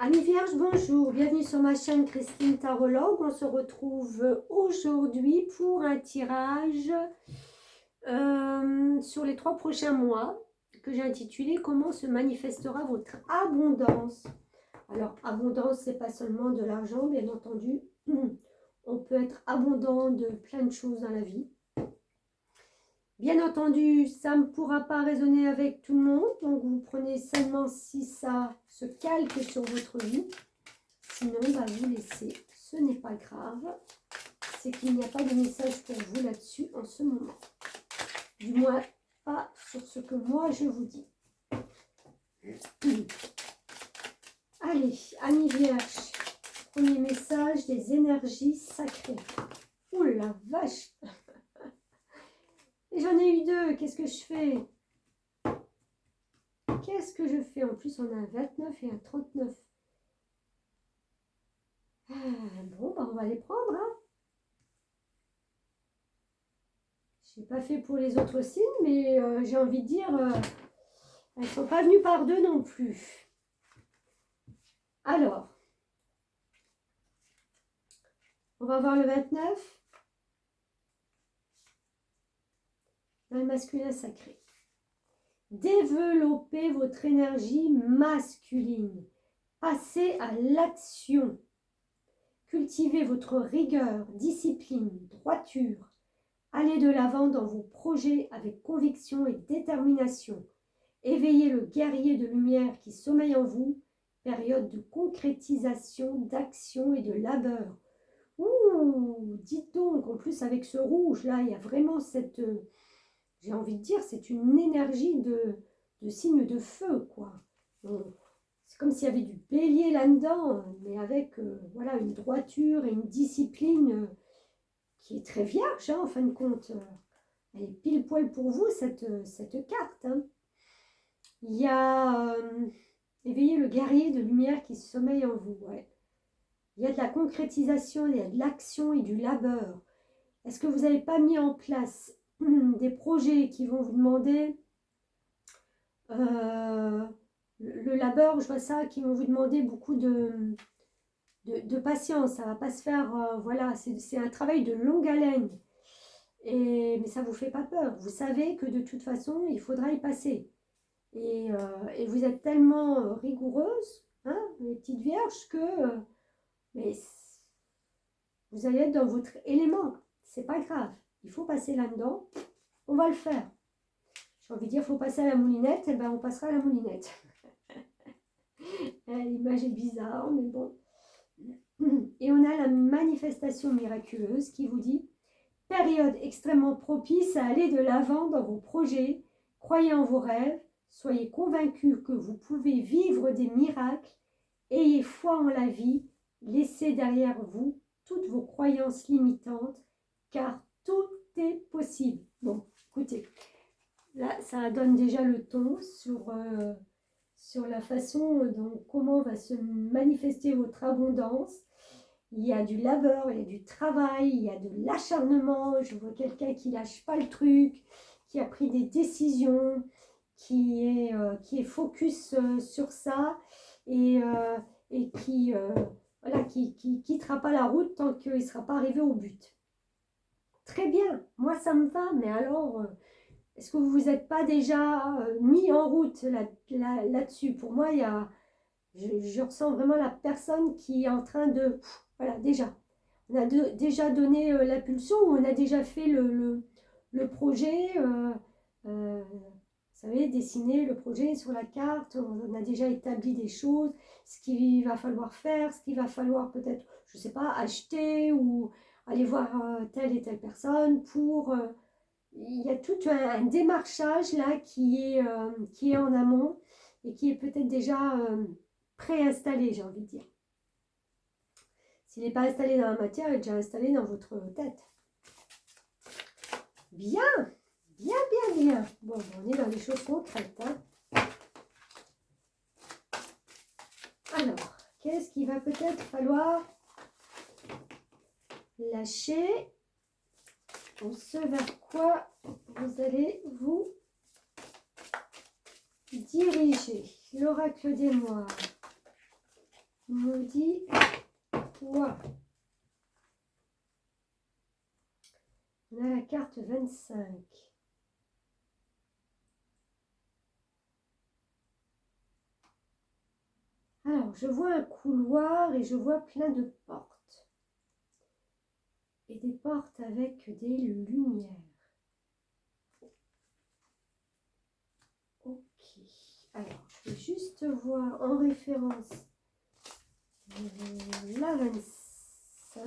Amis Vierges, bonjour, bienvenue sur ma chaîne Christine Tarologue. On se retrouve aujourd'hui pour un tirage sur les 3 prochains mois que j'ai intitulé Comment se manifestera votre abondance. Alors, abondance, c'est pas seulement de l'argent, bien entendu. On peut être abondant de plein de choses dans la vie. Bien entendu, ça ne pourra pas résonner avec tout le monde, donc vous prenez seulement si ça se calque sur votre vie. Sinon, vous laissez. Ce n'est pas grave. C'est qu'il n'y a pas de message pour vous là-dessus en ce moment. Du moins, pas sur ce que moi je vous dis. Allez, amis vierges, premier message des énergies sacrées. Ouh la vache! Et j'en ai eu 2. Qu'est-ce que je fais? Qu'est-ce que je fais? En plus, on a un 29 et un 39. Bon, on va les prendre. Hein. Je n'ai pas fait pour les autres signes, mais j'ai envie de dire, elles ne sont pas venues par 2 non plus. Alors, on va voir le 29. Le masculin sacré. Développez votre énergie masculine. Passez à l'action. Cultivez votre rigueur, discipline, droiture. Allez de l'avant dans vos projets avec conviction et détermination. Éveillez le guerrier de lumière qui sommeille en vous. Période de concrétisation, d'action et de labeur. Ouh, dites donc, en plus avec ce rouge là, il y a vraiment cette... j'ai envie de dire, c'est une énergie de signe de feu, quoi. C'est comme s'il y avait du bélier là-dedans, mais avec voilà, une droiture et une discipline qui est très vierge, hein, en fin de compte. Elle est pile poil pour vous, cette carte. Hein. Il y a éveiller le guerrier de lumière qui sommeille en vous. Ouais. Il y a de la concrétisation, il y a de l'action et du labeur. Est-ce que vous n'avez pas mis en place des projets qui vont vous demander le labeur, je vois ça, qui vont vous demander beaucoup de patience, ça ne va pas se faire, voilà, c'est un travail de longue haleine, mais ça ne vous fait pas peur, vous savez que de toute façon, il faudra y passer, et vous êtes tellement rigoureuse, hein, les petites vierges, que mais vous allez être dans votre élément, c'est pas grave, il faut passer là-dedans, on va le faire. J'ai envie de dire, il faut passer à la moulinette, et ben on passera à la moulinette. L'image est bizarre, mais bon. Et on a la manifestation miraculeuse qui vous dit « Période extrêmement propice à aller de l'avant dans vos projets, croyez en vos rêves, soyez convaincus que vous pouvez vivre des miracles, ayez foi en la vie, laissez derrière vous toutes vos croyances limitantes, car tout est possible. » Bon, écoutez, là, ça donne déjà le ton sur la façon dont comment va se manifester votre abondance. Il y a du labeur, il y a du travail, il y a de l'acharnement. Je vois quelqu'un qui lâche pas le truc, qui a pris des décisions, qui est focus sur ça et qui voilà, qui quittera pas la route tant qu'il ne sera pas arrivé au but. Très bien, moi ça me va, mais alors... est-ce que vous vous êtes pas déjà mis en route là-dessus? Pour moi, je ressens vraiment la personne qui est en train de... Voilà, déjà. On a déjà donné la pulsion, on a déjà fait le projet, vous savez, dessiner le projet sur la carte, on a déjà établi des choses, ce qu'il va falloir faire, ce qu'il va falloir peut-être, je ne sais pas, acheter ou aller voir telle et telle personne pour... il y a tout un démarchage là qui est en amont et qui est peut-être déjà préinstallé, j'ai envie de dire. S'il n'est pas installé dans la matière, il est déjà installé dans votre tête. Bien, bien, bien, bien. Bon, on est dans les choses concrètes. Hein. Alors, qu'est-ce qu'il va peut-être falloir lâcher pour ce vers quoi vous allez vous diriger? L'oracle des mois. nous dit quoi? On a la carte 25. Alors, je vois un couloir et je vois plein de portes. Et des portes avec des lumières. Ok. Alors, je vais juste voir en référence la 25.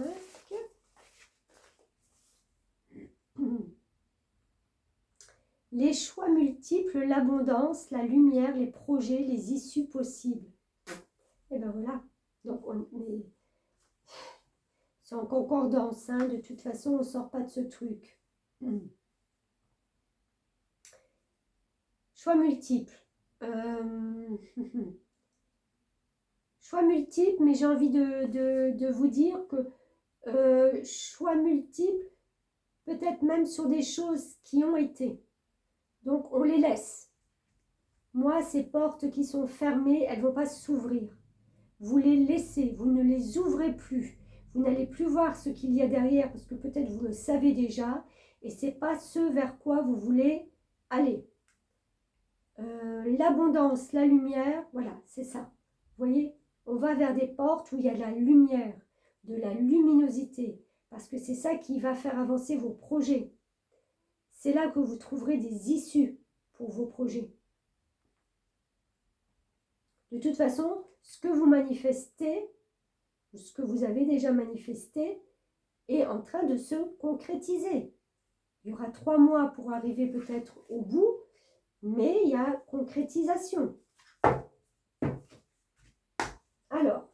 Les choix multiples, l'abondance, la lumière, les projets, les issues possibles. Et ben voilà. Donc, c'est en concordance. Hein. De toute façon, on ne sort pas de ce truc. Choix multiples. Choix multiples, mais j'ai envie de vous dire que choix multiples, peut-être même sur des choses qui ont été. Donc, on les laisse. Moi, ces portes qui sont fermées, elles ne vont pas s'ouvrir. Vous les laissez, vous ne les ouvrez plus. Vous n'allez plus voir ce qu'il y a derrière parce que peut-être vous le savez déjà et ce n'est pas ce vers quoi vous voulez aller. L'abondance, la lumière, voilà, c'est ça. Vous voyez, on va vers des portes où il y a de la lumière, de la luminosité, parce que c'est ça qui va faire avancer vos projets. C'est là que vous trouverez des issues pour vos projets. De toute façon, ce que vous manifestez, ou ce que vous avez déjà manifesté, est en train de se concrétiser. Il y aura 3 mois pour arriver peut-être au bout, mais il y a concrétisation. Alors,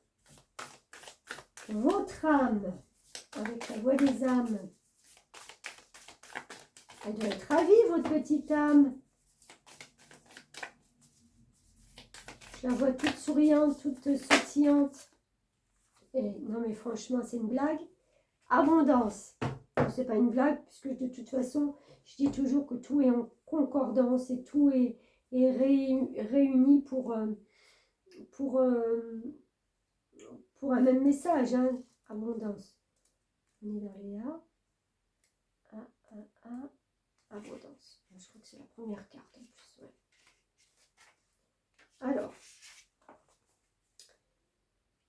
votre âme, avec la voix des âmes, elle doit être ravie, votre petite âme. Je la vois toute souriante, toute sautillante. Et non mais franchement, c'est une blague. Abondance. C'est pas une blague, puisque de toute façon, je dis toujours que tout est en concordance et tout est réuni pour un même message. Hein. Abondance. On est dans les A. Abondance. Je crois que c'est la première carte en plus. Ouais. Alors,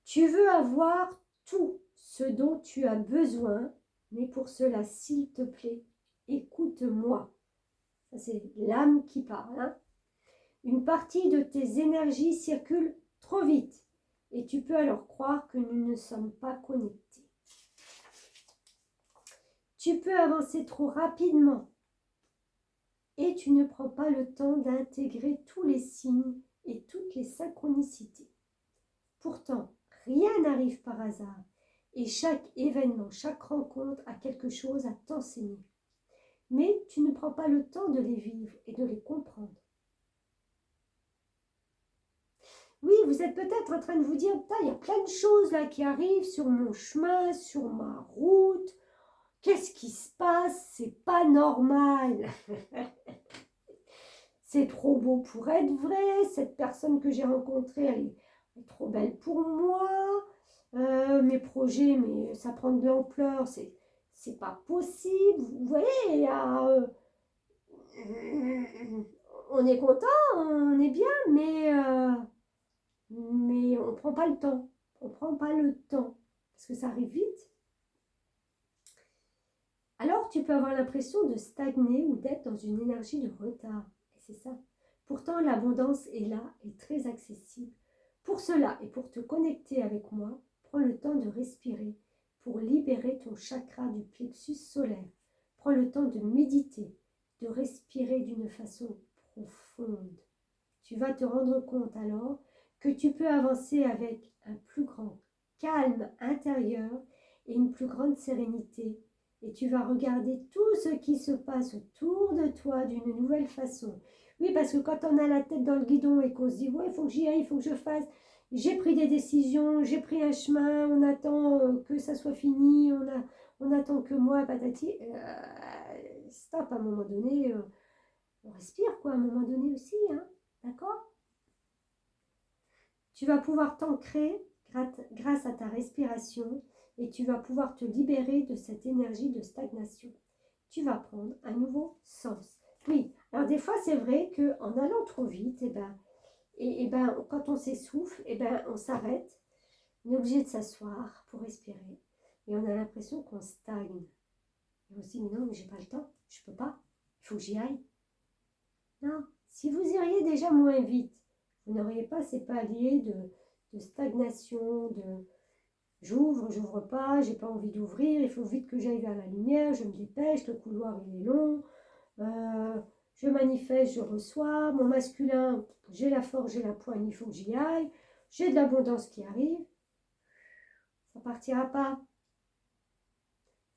tu veux avoir tout ce dont tu as besoin, mais pour cela, s'il te plaît, écoute-moi. Ça, c'est l'âme qui parle. Hein. Une partie de tes énergies circule trop vite et tu peux alors croire que nous ne sommes pas connectés. Tu peux avancer trop rapidement et tu ne prends pas le temps d'intégrer tous les signes et toutes les synchronicités. Pourtant, rien n'arrive par hasard et chaque événement, chaque rencontre a quelque chose à t'enseigner. Mais tu ne prends pas le temps de les vivre et de les comprendre. Oui, vous êtes peut-être en train de vous dire, il y a plein de choses là qui arrivent sur mon chemin, sur ma route. Qu'est-ce qui se passe? C'est pas normal. C'est trop beau pour être vrai. Cette personne que j'ai rencontrée, elle est trop belle pour moi. Mes projets, mais ça prend de l'ampleur. C'est pas possible. Vous voyez, il y a... on est content, on est bien, mais on ne prend pas le temps. On ne prend pas le temps parce que ça arrive vite. Alors, tu peux avoir l'impression de stagner ou d'être dans une énergie de retard. Et c'est ça. Pourtant, l'abondance est là et très accessible. Pour cela et pour te connecter avec moi, prends le temps de respirer pour libérer ton chakra du plexus solaire. Prends le temps de méditer, de respirer d'une façon profonde. Tu vas te rendre compte alors que tu peux avancer avec un plus grand calme intérieur et une plus grande sérénité. Et tu vas regarder tout ce qui se passe autour de toi d'une nouvelle façon. Oui, parce que quand on a la tête dans le guidon et qu'on se dit « ouais, il faut que j'y aille, il faut que je fasse », j'ai pris des décisions, j'ai pris un chemin, on attend que ça soit fini, on attend que moi, patati. Stop, à un moment donné, on respire quoi, à un moment donné aussi, hein, d'accord? Tu vas pouvoir t'ancrer grâce à ta respiration et tu vas pouvoir te libérer de cette énergie de stagnation. Tu vas prendre un nouveau sens. Oui, alors des fois c'est vrai qu'en allant trop vite, quand on s'essouffle, on s'arrête, on est obligé de s'asseoir pour respirer et on a l'impression qu'on stagne. Et on se dit mais non, mais j'ai pas le temps, je peux pas, il faut que j'y aille. Non, si vous iriez déjà moins vite, vous n'auriez pas ces paliers de stagnation, de j'ouvre pas, j'ai pas envie d'ouvrir, il faut vite que j'aille vers la lumière, je me dépêche, le couloir il est long, je manifeste, je reçois, mon masculin, j'ai la force, j'ai la poigne, il faut que j'y aille, j'ai de l'abondance qui arrive, ça partira pas.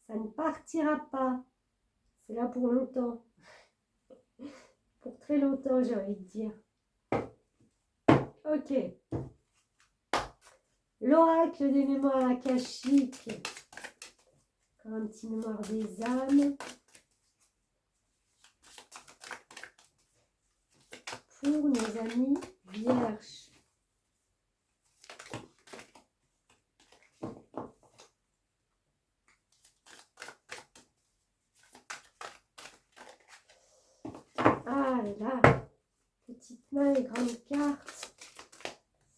Ça ne partira pas. C'est là pour longtemps. Pour très longtemps, j'ai envie de dire. Ok. L'oracle des mémoires akashiques. Encore un petit mémoire des âmes. Pour nos amis vierges. Ah là, petite main et grande carte.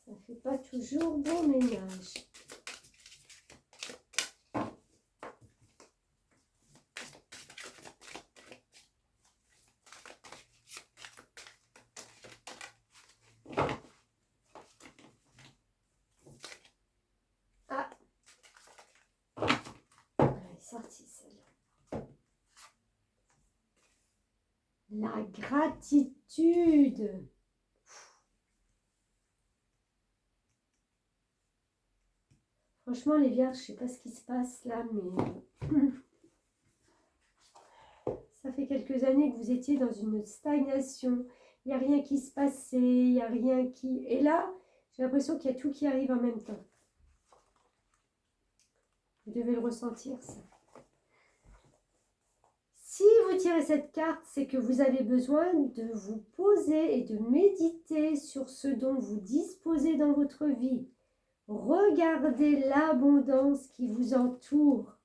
Ça ne fait pas toujours bon ménage. Ah, elle est sortie celle-là. La gratitude. Franchement, les vierges, je ne sais pas ce qui se passe là, mais ça fait quelques années que vous étiez dans une stagnation. Il n'y a rien qui se passait, il n'y a rien qui... Et là, j'ai l'impression qu'il y a tout qui arrive en même temps. Vous devez le ressentir, ça. Si vous tirez cette carte, c'est que vous avez besoin de vous poser et de méditer sur ce dont vous disposez dans votre vie. Regardez l'abondance qui vous entoure.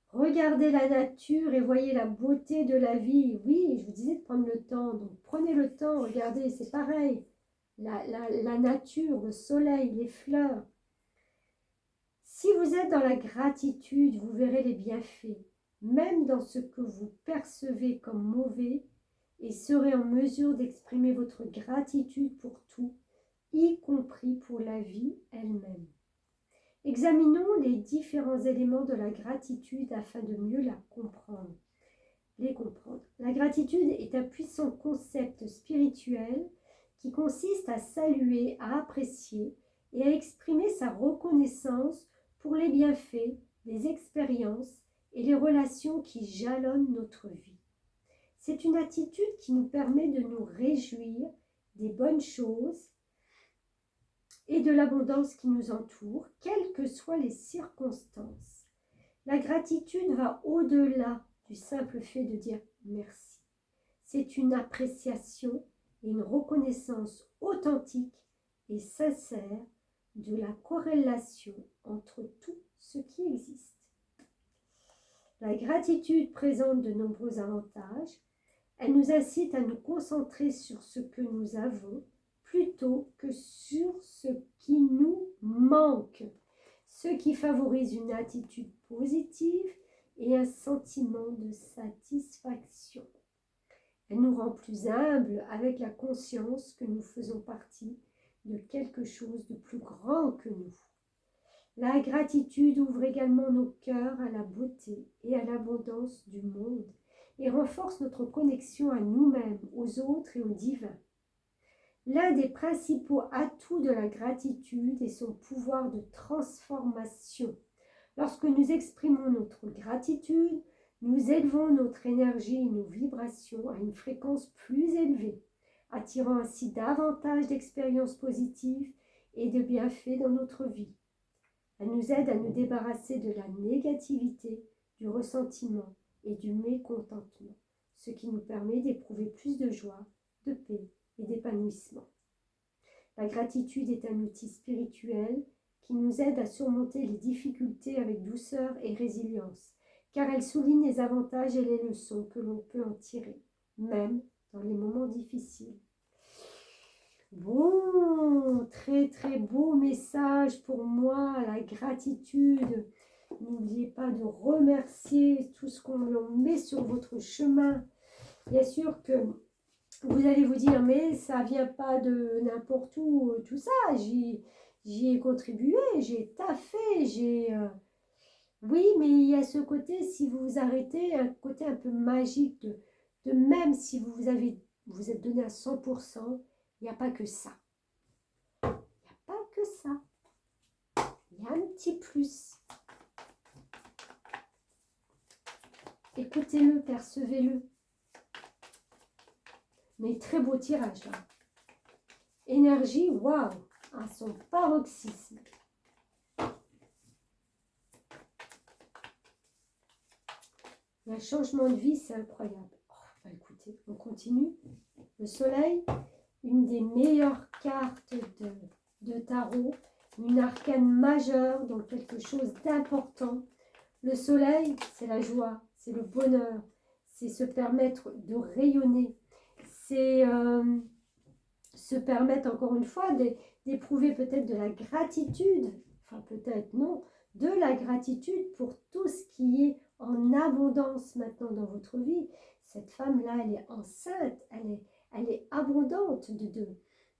Regardez la nature et voyez la beauté de la vie. Oui, je vous disais de prendre le temps. Donc prenez le temps, regardez, c'est pareil. La nature, le soleil, les fleurs. Si vous êtes dans la gratitude, vous verrez les bienfaits, même dans ce que vous percevez comme mauvais, et serez en mesure d'exprimer votre gratitude pour tout, y compris pour la vie elle-même. Examinons les différents éléments de la gratitude afin de mieux la comprendre. Les comprendre. La gratitude est un puissant concept spirituel qui consiste à saluer, à apprécier et à exprimer sa reconnaissance pour les bienfaits, les expériences et les relations qui jalonnent notre vie. C'est une attitude qui nous permet de nous réjouir des bonnes choses et de l'abondance qui nous entoure, quelles que soient les circonstances. La gratitude va au-delà du simple fait de dire merci. C'est une appréciation et une reconnaissance authentique et sincère de la corrélation entre tout ce qui existe. La gratitude présente de nombreux avantages. Elle nous incite à nous concentrer sur ce que nous avons plutôt que sur ce qui nous manque, ce qui favorise une attitude positive et un sentiment de satisfaction. Elle nous rend plus humbles avec la conscience que nous faisons partie de quelque chose de plus grand que nous. La gratitude ouvre également nos cœurs à la beauté et à l'abondance du monde et renforce notre connexion à nous-mêmes, aux autres et au divin. L'un des principaux atouts de la gratitude est son pouvoir de transformation. Lorsque nous exprimons notre gratitude, nous élevons notre énergie et nos vibrations à une fréquence plus élevée, attirant ainsi davantage d'expériences positives et de bienfaits dans notre vie. Elle nous aide à nous débarrasser de la négativité, du ressentiment et du mécontentement, ce qui nous permet d'éprouver plus de joie, de paix et d'épanouissement. La gratitude est un outil spirituel qui nous aide à surmonter les difficultés avec douceur et résilience, car elle souligne les avantages et les leçons que l'on peut en tirer, même dans les moments difficiles. Bon, très très beau message pour moi, la gratitude. N'oubliez pas de remercier tout ce qu'on met sur votre chemin. Bien sûr que vous allez vous dire, mais ça vient pas de n'importe où, tout ça. J'y ai contribué, j'ai taffé, Oui, mais il y a ce côté, si vous vous arrêtez, un côté un peu magique de même si vous êtes donné à 100%, il n'y a pas que ça. Il n'y a pas que ça. Il y a un petit plus. Écoutez-le, percevez-le. Mais très beau tirage là. Énergie, waouh, à son paroxysme. Un changement de vie, c'est incroyable. Oh, bah écoutez, on continue. Le soleil, une des meilleures cartes de tarot, une arcane majeure, donc quelque chose d'important. Le soleil, c'est la joie, c'est le bonheur, c'est se permettre de rayonner, c'est se permettre encore une fois d'éprouver peut-être de la gratitude, enfin peut-être non, de la gratitude pour tout ce qui est en abondance maintenant dans votre vie. Cette femme-là, elle est enceinte, elle est abondante de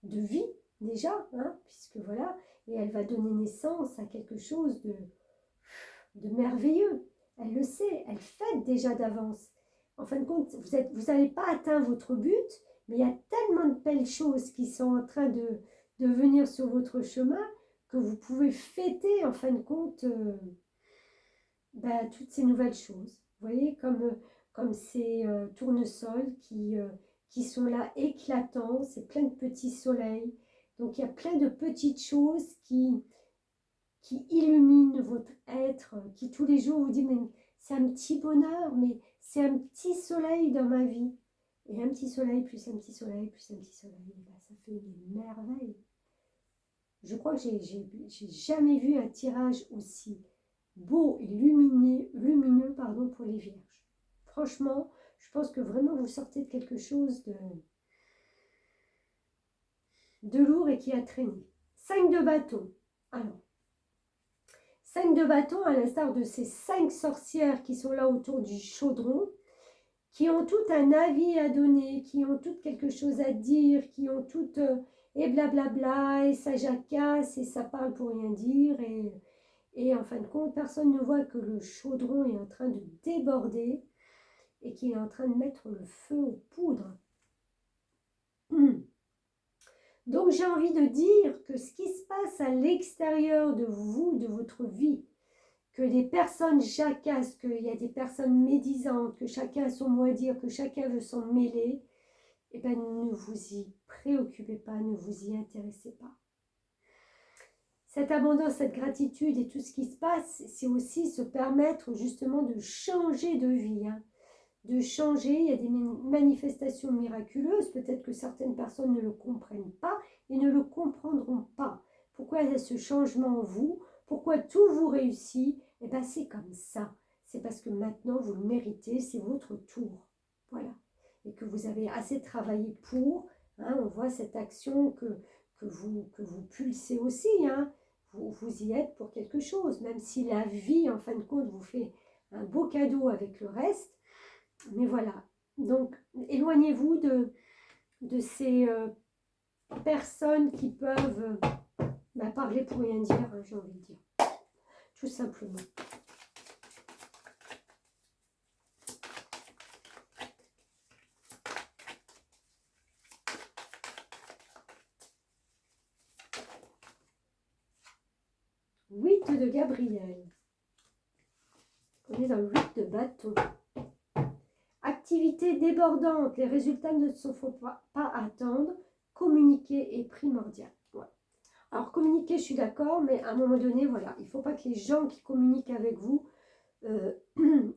vie déjà, hein, puisque voilà, et elle va donner naissance à quelque chose de merveilleux. Elle le sait, elle fait déjà d'avance. En fin de compte, vous n'avez pas atteint votre but, mais il y a tellement de belles choses qui sont en train de venir sur votre chemin que vous pouvez fêter, en fin de compte, toutes ces nouvelles choses. Vous voyez, comme ces tournesols qui sont là éclatants, c'est plein de petits soleils. Donc, il y a plein de petites choses qui illumine votre être, qui tous les jours vous dit, mais c'est un petit bonheur, mais c'est un petit soleil dans ma vie. Et un petit soleil, plus un petit soleil, plus un petit soleil, ça fait des merveilles. Je crois que j'ai jamais vu un tirage aussi beau et lumineux pour les vierges. Franchement, je pense que vraiment vous sortez de quelque chose de lourd et qui a traîné. 5 de bâton. Alors, 5 de bâton, à l'instar de ces 5 sorcières qui sont là autour du chaudron, qui ont toutes un avis à donner, qui ont toutes quelque chose à dire, qui ont toutes et blablabla, et ça jacasse, et ça parle pour rien dire, et en fin de compte, personne ne voit que le chaudron est en train de déborder, et qu'il est en train de mettre le feu aux poudres. Donc j'ai envie de dire que ce qui se passe à l'extérieur de vous, de votre vie, que les personnes jacassent, qu'il y a des personnes médisantes, que chacun a son mot à dire, que chacun veut s'en mêler, eh bien ne vous y préoccupez pas, ne vous y intéressez pas. Cette abondance, cette gratitude et tout ce qui se passe, c'est aussi se permettre justement de changer de vie, hein. De changer, il y a des manifestations miraculeuses, peut-être que certaines personnes ne le comprennent pas et ne le comprendront pas. Pourquoi il y a ce changement en vous? Pourquoi tout vous réussit? Eh bien c'est comme ça, c'est parce que maintenant vous le méritez, c'est votre tour, voilà. Et que vous avez assez travaillé pour, hein, on voit cette action que vous pulsez aussi, hein. Vous y êtes pour quelque chose, même si la vie en fin de compte vous fait un beau cadeau avec le reste. Mais voilà, donc éloignez-vous de ces personnes qui peuvent parler pour rien dire, hein, j'ai envie de dire, tout simplement. Huit de Gabriel. On est dans le 8 de bâton. Activité débordante, les résultats ne se font pas attendre. Communiquer est primordial. Ouais. Alors communiquer, je suis d'accord, mais à un moment donné, voilà, il ne faut pas que les gens qui communiquent avec vous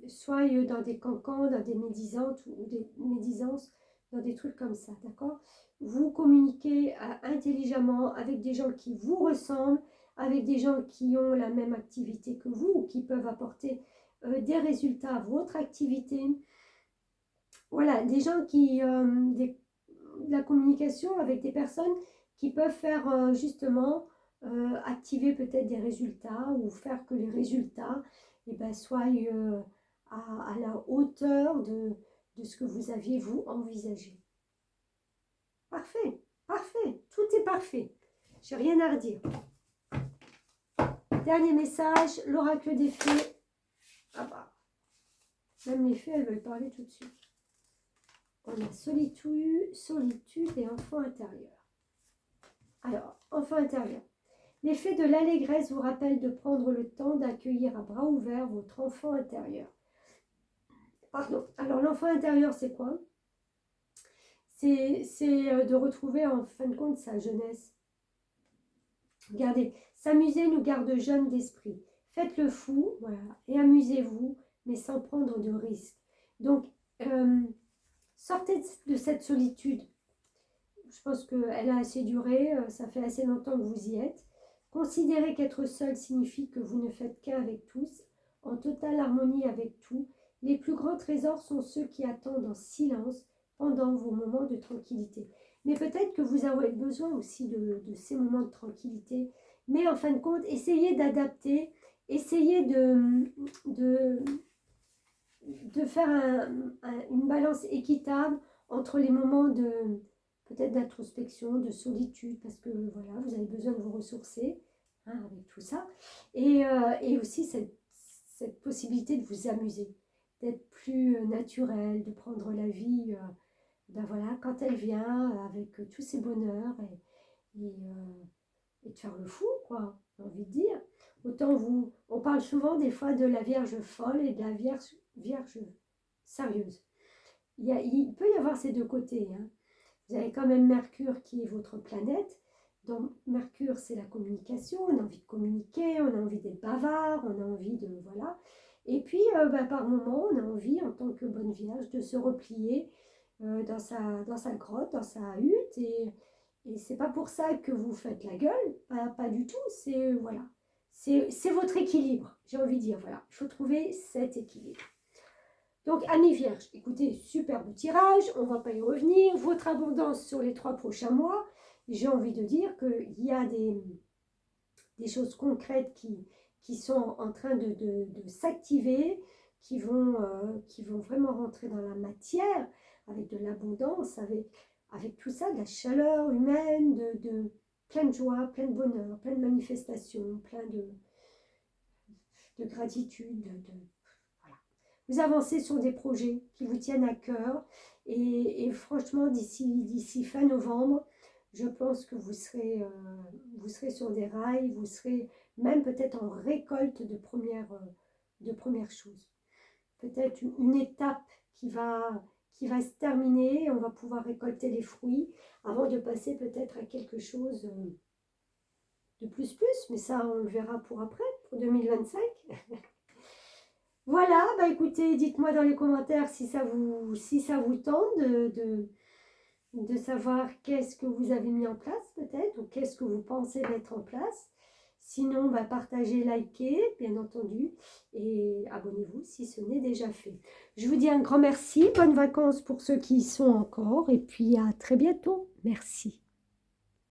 soient dans des cancans, dans des médisances dans des trucs comme ça, d'accord? Vous communiquez intelligemment avec des gens qui vous ressemblent, avec des gens qui ont la même activité que vous ou qui peuvent apporter des résultats à votre activité. Voilà, des gens qui... de la communication avec des personnes qui peuvent faire justement activer peut-être des résultats ou faire que les résultats soient à la hauteur de ce que vous aviez vous envisagé. Parfait, parfait, tout est parfait. J'ai rien à redire. Dernier message, l'oracle des fées. Ah bah, même les fées, elles veulent parler tout de suite. On a solitude et enfant intérieur. Alors, enfant intérieur. L'effet de l'allégresse vous rappelle de prendre le temps d'accueillir à bras ouverts votre enfant intérieur. Pardon. Alors, l'enfant intérieur, c'est quoi? C'est de retrouver en fin de compte sa jeunesse. Regardez, s'amuser nous garde jeunes d'esprit. Faites le fou, voilà, et amusez-vous, mais sans prendre de risques. Donc, sortez de cette solitude. Je pense qu'elle a assez duré, ça fait assez longtemps que vous y êtes. Considérez qu'être seul signifie que vous ne faites qu'un avec tous, en totale harmonie avec tout. Les plus grands trésors sont ceux qui attendent en silence pendant vos moments de tranquillité. Mais peut-être que vous avez besoin aussi de ces moments de tranquillité. Mais en fin de compte, essayez d'adapter, essayez de faire une balance équitable entre les moments de peut-être d'introspection, de solitude, parce que voilà, vous avez besoin de vous ressourcer avec tout ça, et aussi cette possibilité de vous amuser, d'être plus naturel, de prendre la vie voilà, quand elle vient, avec tous ses bonheurs, et de faire le fou, quoi, j'ai envie de dire. Autant on parle souvent des fois de la Vierge folle et de la Vierge sérieuse. Il peut y avoir ces deux côtés. Vous avez quand même Mercure qui est votre planète. Donc Mercure, c'est la communication. On a envie de communiquer, on a envie d'être bavard, on a envie de... Voilà. Et puis, par moments, on a envie, en tant que bonne Vierge, de se replier dans sa grotte, dans sa hutte. Et c'est pas pour ça que vous faites la gueule, pas du tout. C'est voilà, c'est votre équilibre, j'ai envie de dire. Voilà, il faut trouver cet équilibre. Donc, amis vierges, écoutez, superbe tirage, on ne va pas y revenir. Votre abondance sur les 3 prochains mois, j'ai envie de dire qu'il y a des choses concrètes qui sont en train de s'activer, qui vont vraiment rentrer dans la matière, avec de l'abondance, avec tout ça, de la chaleur humaine, de plein de joie, plein de bonheur, plein de manifestations, plein de gratitude, voilà. Vous avancez sur des projets qui vous tiennent à cœur et franchement, d'ici fin novembre, je pense que vous serez sur des rails, vous serez même peut-être en récolte de premières choses. Peut-être une étape qui va se terminer, on va pouvoir récolter les fruits avant de passer peut-être à quelque chose de plus, mais ça on le verra pour après, pour 2025. Voilà, écoutez, dites-moi dans les commentaires si ça vous tente de savoir qu'est-ce que vous avez mis en place peut-être, ou qu'est-ce que vous pensez mettre en place. Sinon, partagez, likez, bien entendu, et abonnez-vous si ce n'est déjà fait. Je vous dis un grand merci, bonnes vacances pour ceux qui y sont encore, et puis à très bientôt. Merci.